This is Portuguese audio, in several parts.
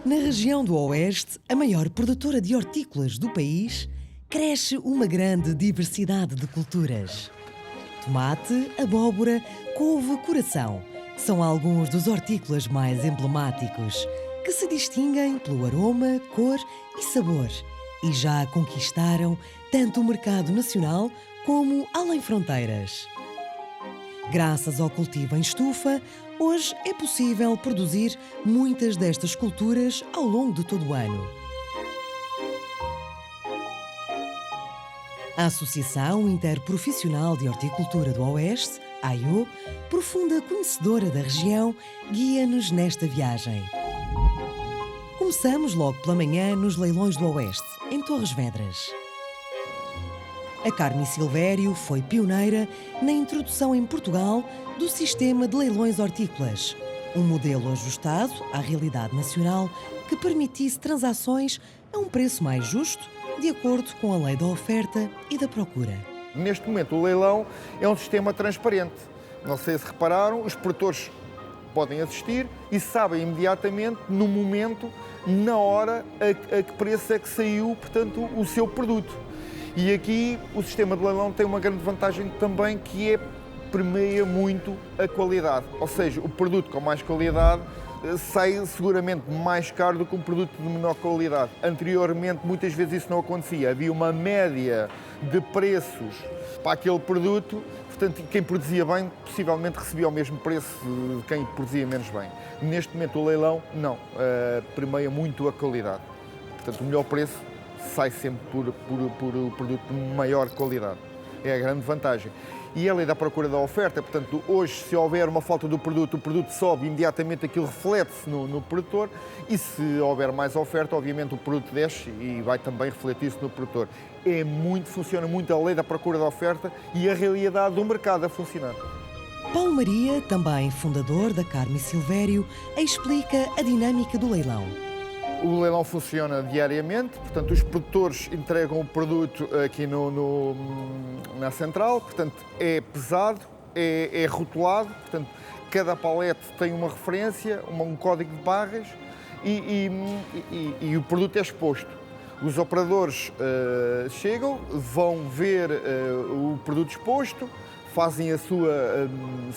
Na região do Oeste, a maior produtora de hortícolas do país, cresce uma grande diversidade de culturas. Tomate, abóbora, couve, coração são alguns dos hortícolas mais emblemáticos, que se distinguem pelo aroma, cor e sabor e já conquistaram tanto o mercado nacional como além fronteiras. Graças ao cultivo em estufa, hoje é possível produzir muitas destas culturas ao longo de todo o ano. A Associação Interprofissional de Horticultura do Oeste, AIO, profunda conhecedora da região, guia-nos nesta viagem. Começamos logo pela manhã nos Leilões do Oeste, em Torres Vedras. A Carme Silvério foi pioneira na introdução em Portugal do sistema de leilões hortícolas, um modelo ajustado à realidade nacional que permitisse transações a um preço mais justo, de acordo com a lei da oferta e da procura. Neste momento, o leilão é um sistema transparente. Não sei se repararam, os produtores podem assistir e sabem imediatamente, no momento, na hora, a que preço é que saiu, portanto, o seu produto. E aqui o sistema de leilão tem uma grande vantagem também, que premia muito a qualidade. Ou seja, o produto com mais qualidade sai seguramente mais caro do que um produto de menor qualidade. Anteriormente, muitas vezes isso não acontecia. Havia uma média de preços para aquele produto, portanto, quem produzia bem possivelmente recebia o mesmo preço de quem produzia menos bem. Neste momento, o leilão não, premia muito a qualidade. Portanto, o melhor preço sai sempre por produto de maior qualidade. É a grande vantagem. E a lei da procura da oferta, portanto, hoje, se houver uma falta do produto, o produto sobe, imediatamente aquilo reflete-se no produtor, e se houver mais oferta, obviamente o produto desce e vai também refletir-se no produtor. Funciona muito a lei da procura da oferta e a realidade do mercado a funcionar. Paulo Maria, também fundador da Carme Silvério, explica a dinâmica do leilão. O leilão funciona diariamente, portanto, os produtores entregam o produto aqui na central, portanto, é pesado, é rotulado, portanto, cada palete tem uma referência, um código de barras e o produto é exposto. Os operadores chegam, vão ver o produto exposto, fazem a sua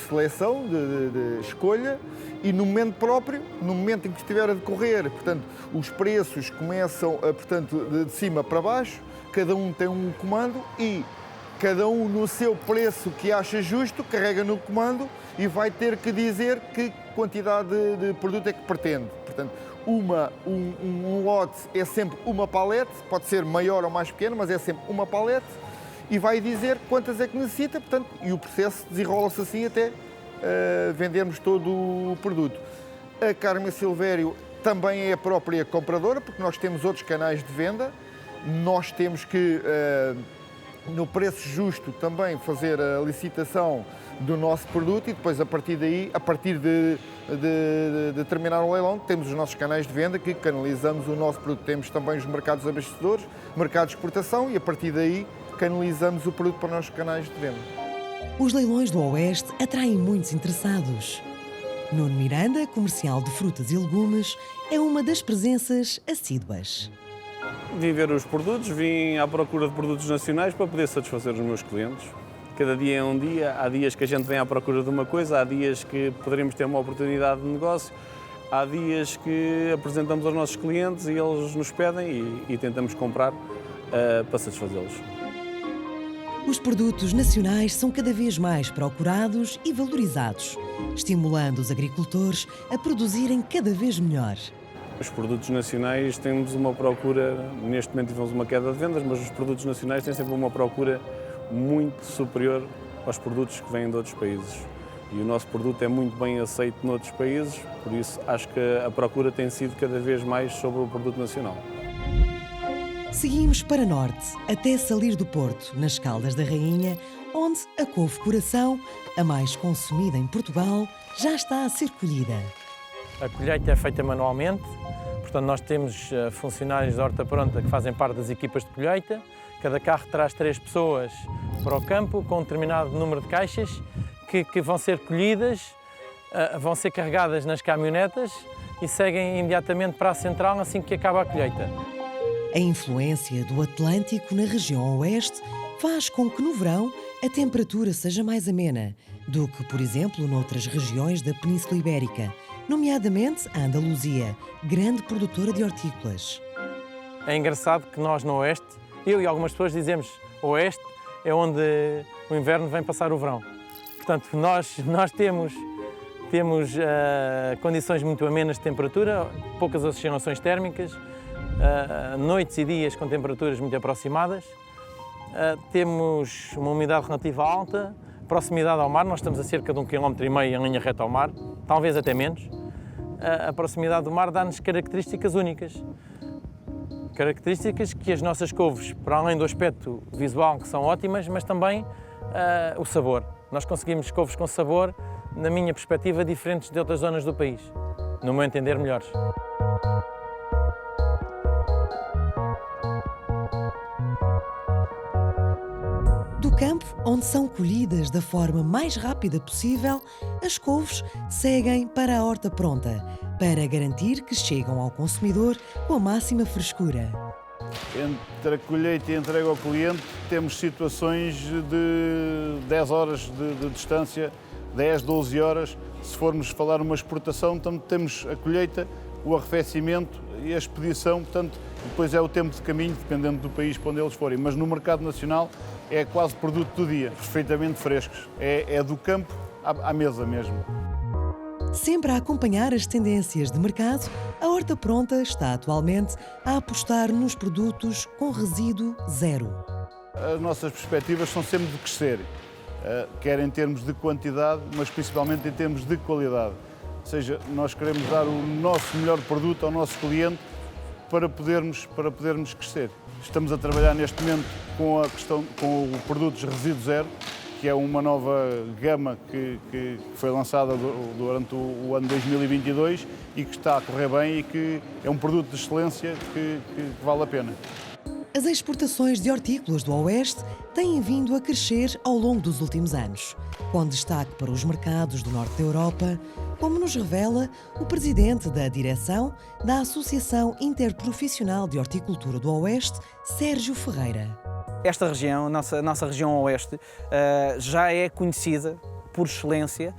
seleção de escolha e no momento próprio, no momento em que estiver a decorrer, portanto, os preços começam, portanto, de cima para baixo, cada um tem um comando e cada um no seu preço que acha justo, carrega no comando e vai ter que dizer que quantidade de produto é que pretende. Portanto, um lote é sempre uma palete, pode ser maior ou mais pequeno, mas é sempre uma palete, e vai dizer quantas é que necessita, portanto, e o processo desenrola-se assim até vendermos todo o produto. A Carme Silvério também é a própria compradora, porque nós temos outros canais de venda, nós temos que, no preço justo, também fazer a licitação do nosso produto e depois, a partir daí, a partir de terminar o leilão, temos os nossos canais de venda que canalizamos o nosso produto. Temos também os mercados abastecedores, mercado de exportação e, a partir daí, canalizamos o produto para os nossos canais de venda. Os leilões do Oeste atraem muitos interessados. Nuno Miranda, comercial de frutas e legumes, é uma das presenças assíduas. Vim ver os produtos, vim à procura de produtos nacionais para poder satisfazer os meus clientes. Cada dia é um dia, há dias que a gente vem à procura de uma coisa, há dias que poderíamos ter uma oportunidade de negócio, há dias que apresentamos aos nossos clientes e eles nos pedem e tentamos comprar para satisfazê-los. Os produtos nacionais são cada vez mais procurados e valorizados, estimulando os agricultores a produzirem cada vez melhor. Os produtos nacionais temos uma procura, neste momento tivemos uma queda de vendas, mas os produtos nacionais têm sempre uma procura muito superior aos produtos que vêm de outros países. E o nosso produto é muito bem aceito noutros países, por isso acho que a procura tem sido cada vez mais sobre o produto nacional. Seguimos para norte, até Salir do Porto, nas Caldas da Rainha, onde a couve coração, a mais consumida em Portugal, já está a ser colhida. A colheita é feita manualmente, portanto nós temos funcionários da Horta Pronta que fazem parte das equipas de colheita. Cada carro traz 3 pessoas para o campo com um determinado número de caixas que vão ser colhidas, vão ser carregadas nas caminhonetas e seguem imediatamente para a central assim que acaba a colheita. A influência do Atlântico na região oeste faz com que no verão a temperatura seja mais amena do que, por exemplo, noutras regiões da Península Ibérica, nomeadamente a Andaluzia, grande produtora de hortícolas. É engraçado que nós no oeste, eu e algumas pessoas dizemos, o oeste é onde o inverno vem passar o verão. Portanto, nós temos condições muito amenas de temperatura, poucas oscilações térmicas, noites e dias com temperaturas muito aproximadas, temos uma umidade relativa alta, proximidade ao mar, nós estamos a cerca de 1,5 km em linha reta ao mar, talvez até menos. A proximidade do mar dá-nos características únicas. Características que as nossas couves, para além do aspecto visual, que são ótimas, mas também o sabor. Nós conseguimos couves com sabor, na minha perspectiva, diferentes de outras zonas do país. No meu entender, melhores. Do campo, onde são colhidas da forma mais rápida possível, as couves seguem para a horta pronta, para garantir que chegam ao consumidor com a máxima frescura. Entre a colheita e a entrega ao cliente, temos situações de 10 horas de distância, 10, 12 horas. Se formos falar uma exportação, temos a colheita, o arrefecimento e a expedição, portanto, depois é o tempo de caminho, dependendo do país para onde eles forem. Mas no mercado nacional é quase produto do dia, perfeitamente frescos. É do campo à mesa mesmo. Sempre a acompanhar as tendências de mercado, a Horta Pronta está atualmente a apostar nos produtos com resíduo zero. As nossas perspectivas são sempre de crescer, quer em termos de quantidade, mas principalmente em termos de qualidade. Ou seja, nós queremos dar o nosso melhor produto ao nosso cliente para podermos crescer. Estamos a trabalhar neste momento com o produtos resíduo zero, que é uma nova gama que foi lançada durante o ano 2022 e que está a correr bem e que é um produto de excelência que vale a pena. As exportações de hortícolas do Oeste têm vindo a crescer ao longo dos últimos anos, com destaque para os mercados do norte da Europa, como nos revela o presidente da direção da Associação Interprofissional de Horticultura do Oeste, Sérgio Ferreira. Esta região, a nossa região oeste, já é conhecida por excelência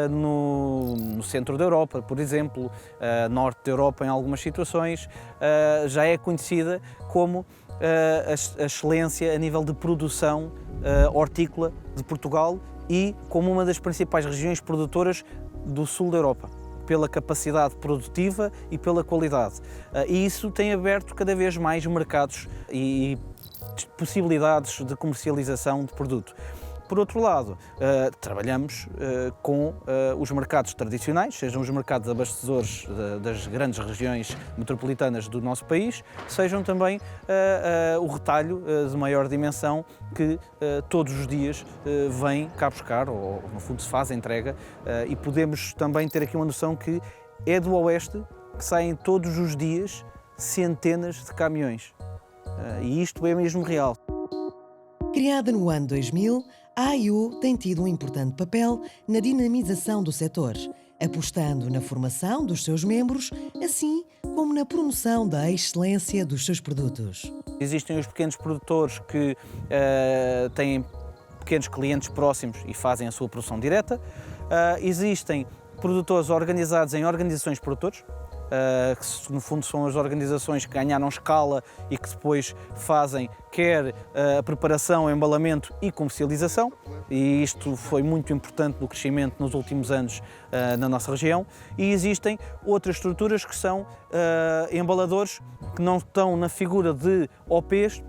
no centro da Europa, por exemplo, norte da Europa em algumas situações, já é conhecida como a excelência a nível de produção hortícola de Portugal e como uma das principais regiões produtoras do sul da Europa, pela capacidade produtiva e pela qualidade. E isso tem aberto cada vez mais mercados e possibilidades de comercialização de produto. Por outro lado, trabalhamos com os mercados tradicionais, sejam os mercados abastecedores das grandes regiões metropolitanas do nosso país, sejam também o retalho de maior dimensão que todos os dias vem cá buscar, ou no fundo se faz a entrega, e podemos também ter aqui uma noção que é do Oeste que saem todos os dias centenas de caminhões. E isto é mesmo real. Criada no ano 2000, a AIU tem tido um importante papel na dinamização do setor, apostando na formação dos seus membros, assim como na promoção da excelência dos seus produtos. Existem os pequenos produtores que têm pequenos clientes próximos e fazem a sua produção direta. Existem produtores organizados em organizações de produtores, que no fundo são as organizações que ganharam escala e que depois fazem quer a preparação, o embalamento e comercialização, e isto foi muito importante no crescimento nos últimos anos na nossa região. E existem outras estruturas que são embaladores que não estão na figura de OPs,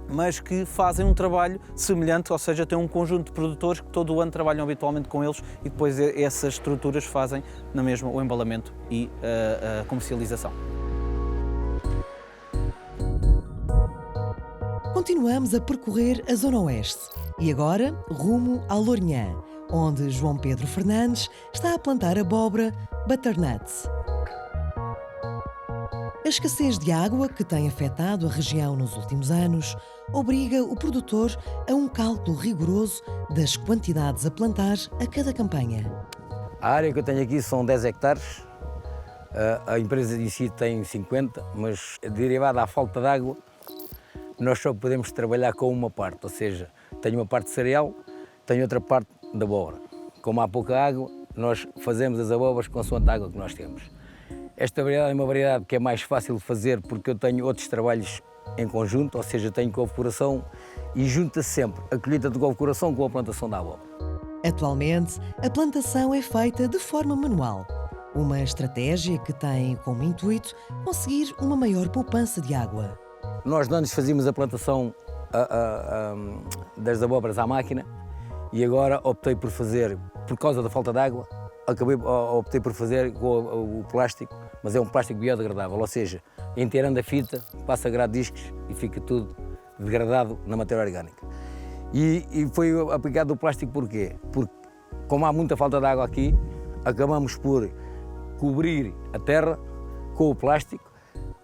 mas que fazem um trabalho semelhante, ou seja, têm um conjunto de produtores que todo o ano trabalham habitualmente com eles e depois essas estruturas fazem na mesma o embalamento e a comercialização. Continuamos a percorrer a Zona Oeste e agora rumo à Lourinhã, onde João Pedro Fernandes está a plantar abóbora butternut. A escassez de água que tem afetado a região nos últimos anos obriga o produtor a um cálculo rigoroso das quantidades a plantar a cada campanha. A área que eu tenho aqui são 10 hectares, A empresa em si tem 50, mas derivada à falta de água, nós só podemos trabalhar com uma parte, ou seja, tenho uma parte de cereal, tenho outra parte da abóbora. Como há pouca água, nós fazemos as abóboras consoante a água que nós temos. Esta variedade é uma variedade que é mais fácil de fazer porque eu tenho outros trabalhos em conjunto, ou seja, tenho couve-coração e junta-se sempre a colheita de couve-coração com a plantação da abóbora. Atualmente, a plantação é feita de forma manual. Uma estratégia que tem como intuito conseguir uma maior poupança de água. Nós antes fazíamos a plantação das abóboras à máquina e agora optei por fazer, por causa da falta de água, optei por fazer com o plástico, mas é um plástico biodegradável, ou seja, inteirando a fita, passa a grade discos e fica tudo degradado na matéria orgânica. E foi aplicado o plástico porquê? Porque como há muita falta de água aqui, acabamos por cobrir a terra com o plástico,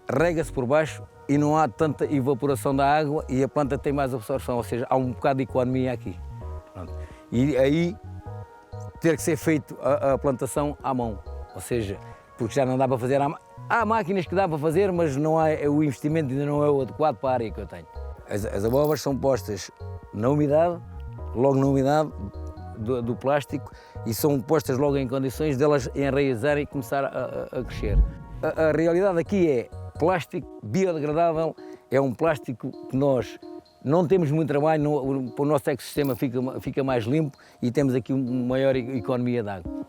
rega-se por baixo e não há tanta evaporação da água e a planta tem mais absorção, ou seja, há um bocado de economia aqui. Pronto. E aí ter que ser feito a plantação à mão, ou seja, porque já não dá para fazer há máquinas que dá para fazer, mas não há, o investimento ainda não é o adequado para a área que eu tenho. As abóboras são postas na umidade, logo na umidade do plástico, e são postas logo em condições delas enraizarem e começar a crescer. A realidade aqui é plástico biodegradável, é um plástico que nós não temos muito trabalho, o nosso ecossistema fica mais limpo e temos aqui uma maior economia de água.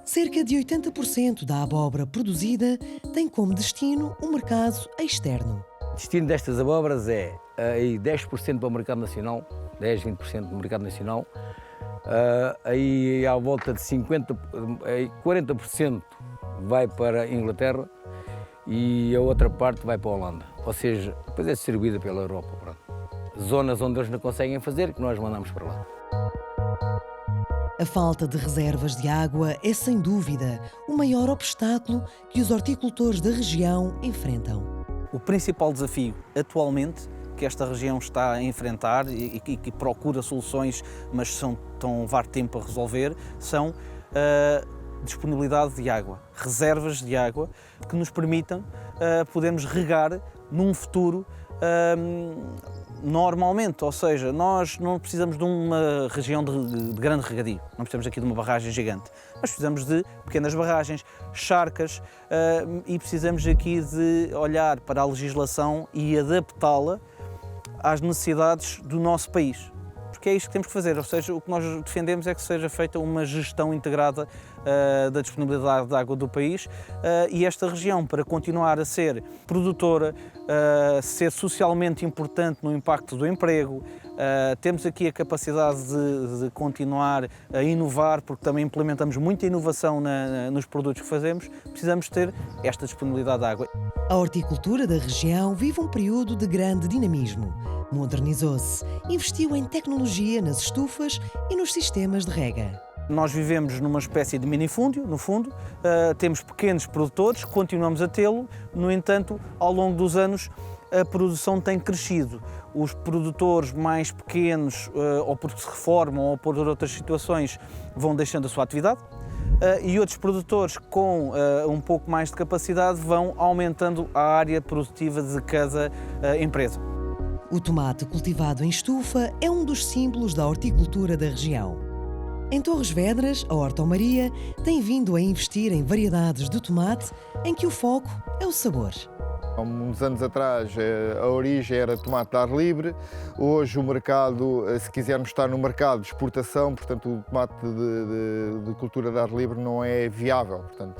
Cerca de 80% da abóbora produzida tem como destino o mercado externo. O destino destas abóboras é aí 10% para o mercado nacional, 10, 20% do mercado nacional, aí à volta de 40% vai para a Inglaterra e a outra parte vai para a Holanda. Ou seja, depois é distribuída pela Europa. Pronto. Zonas onde eles não conseguem fazer, que nós mandamos para lá. A falta de reservas de água é, sem dúvida, o maior obstáculo que os horticultores da região enfrentam. O principal desafio atualmente que esta região está a enfrentar e que procura soluções, mas estão a levar tempo a resolver, são a disponibilidade de água, reservas de água que nos permitam podermos regar num futuro normalmente, ou seja, nós não precisamos de uma região de grande regadio, não precisamos aqui de uma barragem gigante, nós precisamos de pequenas barragens, charcas e precisamos aqui de olhar para a legislação e adaptá-la às necessidades do nosso país. Porque é isto que temos que fazer, ou seja, o que nós defendemos é que seja feita uma gestão integrada da disponibilidade de água do país e esta região, para continuar a ser produtora, ser socialmente importante no impacto do emprego, temos aqui a capacidade de continuar a inovar, porque também implementamos muita inovação nos produtos que fazemos, precisamos ter esta disponibilidade de água. A horticultura da região vive um período de grande dinamismo. Modernizou-se, investiu em tecnologia nas estufas e nos sistemas de rega. Nós vivemos numa espécie de minifúndio, no fundo, temos pequenos produtores, continuamos a tê-lo, no entanto, ao longo dos anos, a produção tem crescido. Os produtores mais pequenos, ou porque se reformam ou por outras situações, vão deixando a sua atividade, e outros produtores com um pouco mais de capacidade vão aumentando a área produtiva de cada empresa. O tomate cultivado em estufa é um dos símbolos da horticultura da região. Em Torres Vedras, a Horta Maria tem vindo a investir em variedades de tomate em que o foco é o sabor. Há uns anos atrás a origem era tomate de ar livre, hoje o mercado, se quisermos estar no mercado de exportação, portanto o tomate de cultura de ar livre não é viável, portanto,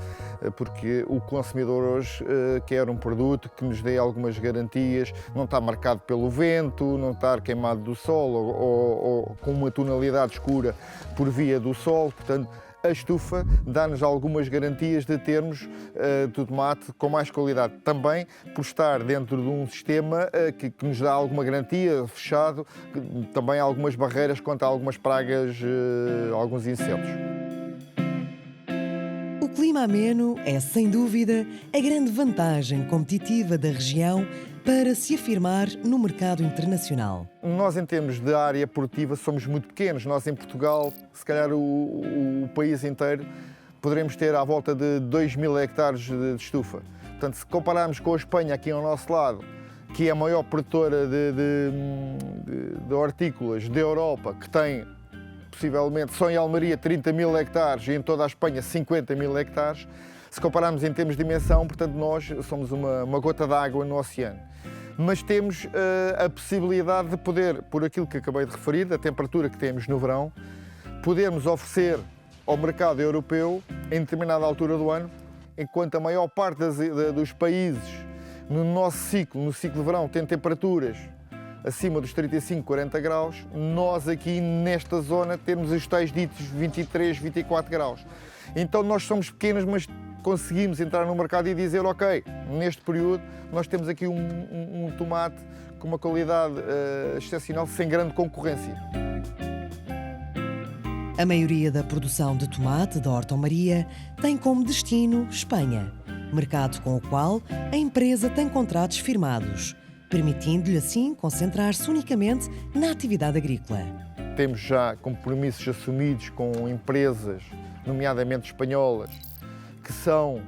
porque o consumidor hoje quer um produto que nos dê algumas garantias, não está marcado pelo vento, não está queimado do sol ou com uma tonalidade escura por via do sol, portanto a estufa dá-nos algumas garantias de termos do tomate com mais qualidade. Também por estar dentro de um sistema que nos dá alguma garantia, fechado, também algumas barreiras contra algumas pragas, alguns insetos. O clima ameno é, sem dúvida, a grande vantagem competitiva da região para se afirmar no mercado internacional. Nós, em termos de área produtiva, somos muito pequenos. Nós, em Portugal, se calhar o país inteiro, poderemos ter à volta de 2.000 hectares de estufa. Portanto, se compararmos com a Espanha aqui ao nosso lado, que é a maior produtora de hortícolas da Europa, que tem possivelmente só em Almeria 30.000 hectares e em toda a Espanha 50.000 hectares, se compararmos em termos de dimensão, portanto nós somos uma gota d'água no oceano. Mas temos a possibilidade de poder, por aquilo que acabei de referir, da temperatura que temos no verão, podermos oferecer ao mercado europeu em determinada altura do ano, enquanto a maior parte dos países no ciclo de verão, tem temperaturas acima dos 35, 40 graus, nós aqui nesta zona temos os tais ditos 23, 24 graus. Então nós somos pequenos, mas conseguimos entrar no mercado e dizer, ok, neste período nós temos aqui um tomate com uma qualidade excepcional, sem grande concorrência. A maioria da produção de tomate da Horta Maria tem como destino Espanha, mercado com o qual a empresa tem contratos firmados, permitindo-lhe assim concentrar-se unicamente na atividade agrícola. Temos já compromissos assumidos com empresas, nomeadamente espanholas, que são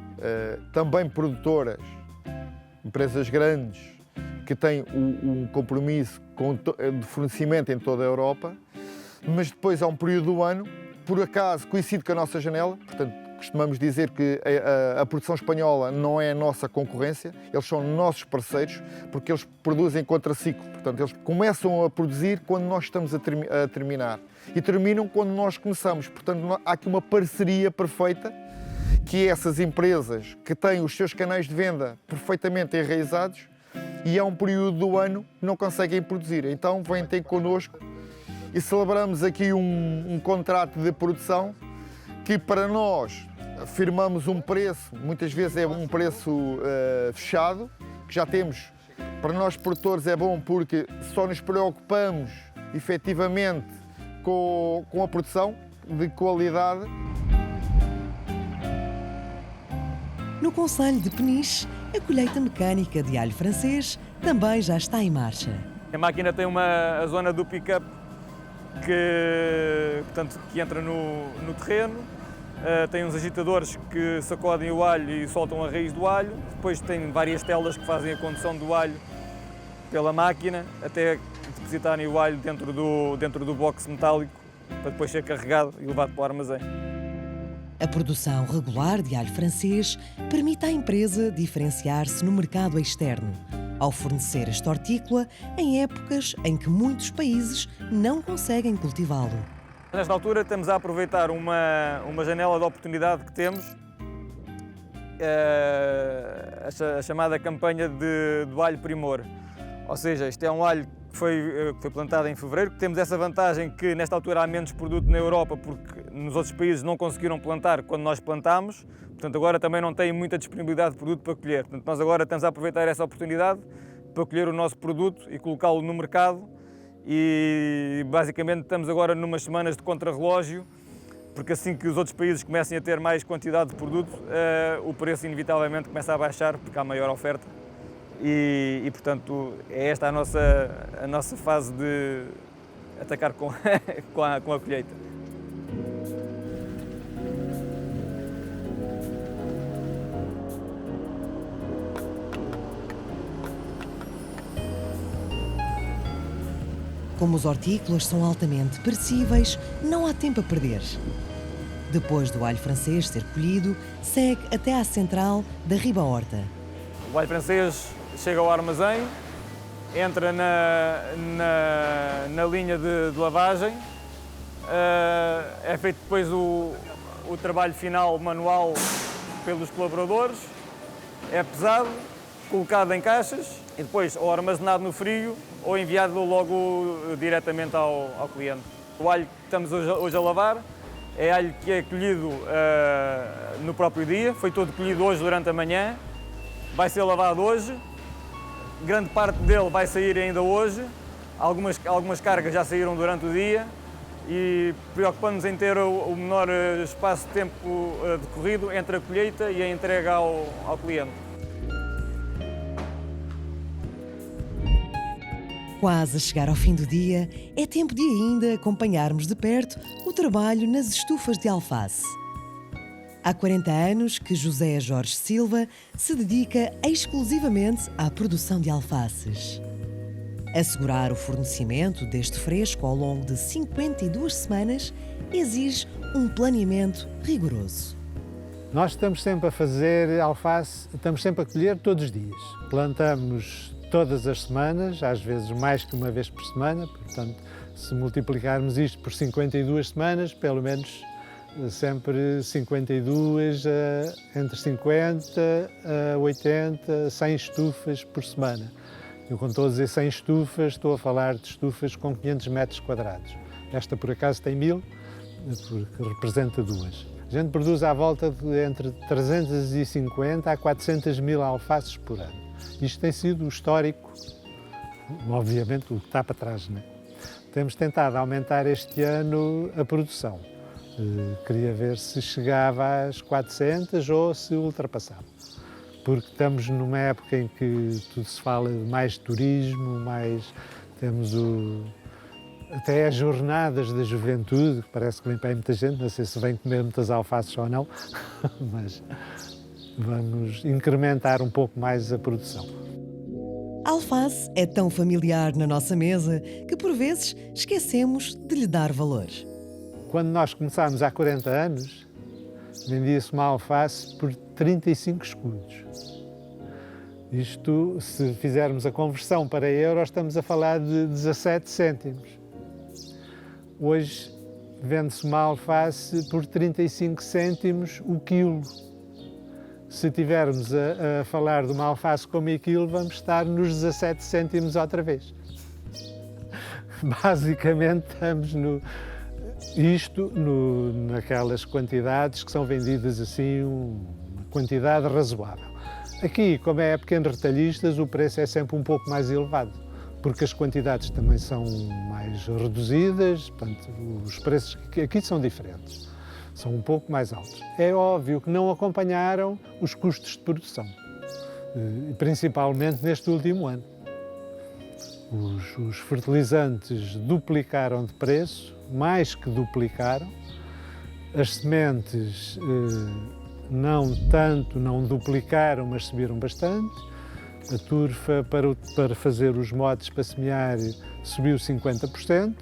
também produtoras, empresas grandes, que têm um compromisso de fornecimento em toda a Europa, mas depois há um período do ano, por acaso coincide com a nossa janela, portanto costumamos dizer que a produção espanhola não é a nossa concorrência, eles são nossos parceiros, porque eles produzem contraciclo, portanto eles começam a produzir quando nós estamos a terminar e terminam quando nós começamos, portanto há aqui uma parceria perfeita, que é essas empresas que têm os seus canais de venda perfeitamente enraizados e há um período do ano que não conseguem produzir, então vêm ter connosco e celebramos aqui um contrato de produção que para nós firmamos um preço, muitas vezes é um preço fechado, que já temos, para nós produtores é bom porque só nos preocupamos efetivamente com a produção de qualidade. No concelho de Peniche, a colheita mecânica de alho francês também já está em marcha. A máquina tem a zona do pick-up que entra no terreno, tem uns agitadores que sacodem o alho e soltam a raiz do alho, depois tem várias telas que fazem a condução do alho pela máquina até depositarem o alho dentro do box metálico para depois ser carregado e levado para o armazém. A produção regular de alho francês permite à empresa diferenciar-se no mercado externo, ao fornecer esta hortícola em épocas em que muitos países não conseguem cultivá-lo. Nesta altura estamos a aproveitar uma janela de oportunidade que temos, a chamada campanha do alho primor. Ou seja, isto é um alho que foi plantado em fevereiro, que temos essa vantagem que nesta altura há menos produto na Europa porque nos outros países não conseguiram plantar quando nós plantámos, portanto agora também não têm muita disponibilidade de produto para colher. Portanto, nós agora estamos a aproveitar essa oportunidade para colher o nosso produto e colocá-lo no mercado e basicamente estamos agora numas semanas de contrarrelógio, porque assim que os outros países comecem a ter mais quantidade de produto, o preço inevitavelmente começa a baixar porque há maior oferta. E portanto, é esta a nossa fase de atacar com a colheita. Como os hortícolas são altamente perecíveis, não há tempo a perder. Depois do alho francês ser colhido, segue até à central da Riba Horta. O alho francês chega ao armazém, entra na linha de lavagem, é feito depois o trabalho final manual pelos colaboradores, é pesado, colocado em caixas e depois ou armazenado no frio ou enviado logo diretamente ao cliente. O alho que estamos hoje a lavar é alho que é colhido no próprio dia, foi todo colhido hoje durante a manhã, vai ser lavado hoje, grande parte dele vai sair ainda hoje, algumas cargas já saíram durante o dia e preocupamos em ter o menor espaço de tempo decorrido entre a colheita e a entrega ao cliente. Quase a chegar ao fim do dia, é tempo de ainda acompanharmos de perto o trabalho nas estufas de alface. Há 40 anos que José Jorge Silva se dedica exclusivamente à produção de alfaces. Assegurar o fornecimento deste fresco ao longo de 52 semanas exige um planeamento rigoroso. Nós estamos sempre a fazer alface, estamos sempre a colher todos os dias. Plantamos todas as semanas, às vezes mais que uma vez por semana, portanto, se multiplicarmos isto por 52 semanas, pelo menos sempre 52, entre 50 a 80, 100 estufas por semana. Eu, quando estou a dizer 100 estufas, estou a falar de estufas com 500 metros quadrados. Esta, por acaso, tem 1000, porque representa duas. A gente produz à volta de entre 350 a 400 mil alfaces por ano. Isto tem sido o histórico, obviamente, o que está para trás, não é? Temos tentado aumentar este ano a produção. Queria ver se chegava às 400 ou se ultrapassava. Porque estamos numa época em que tudo se fala de mais turismo, temos até as jornadas da juventude, que parece que vem para aí muita gente, não sei se vem comer muitas alfaces ou não, mas vamos incrementar um pouco mais a produção. A alface é tão familiar na nossa mesa que, por vezes, esquecemos de lhe dar valor. Quando nós começámos há 40 anos, vendia-se uma alface por 35 escudos. Isto, se fizermos a conversão para euros, estamos a falar de 17 cêntimos. Hoje vende-se uma alface por 35 cêntimos o quilo. Se estivermos a falar de uma alface com meio quilo, vamos estar nos 17 cêntimos outra vez. Basicamente estamos naquelas quantidades que são vendidas assim, uma quantidade razoável. Aqui, como é pequenos retalhistas, o preço é sempre um pouco mais elevado, porque as quantidades também são mais reduzidas, portanto, os preços aqui são diferentes, são um pouco mais altos. É óbvio que não acompanharam os custos de produção, principalmente neste último ano. Os fertilizantes duplicaram de preço, mais que duplicaram. As sementes não duplicaram, mas subiram bastante. A turfa para fazer os motes para semear subiu 50%.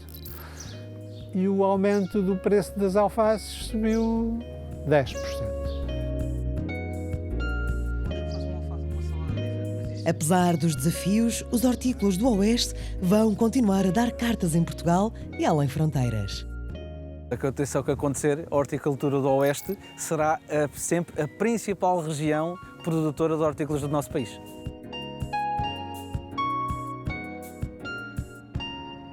E o aumento do preço das alfaces subiu 10%. Apesar dos desafios, os hortícolas do Oeste vão continuar a dar cartas em Portugal e além fronteiras. Aconteça o que acontecer, a horticultura do Oeste será sempre a principal região produtora de hortícolas do nosso país.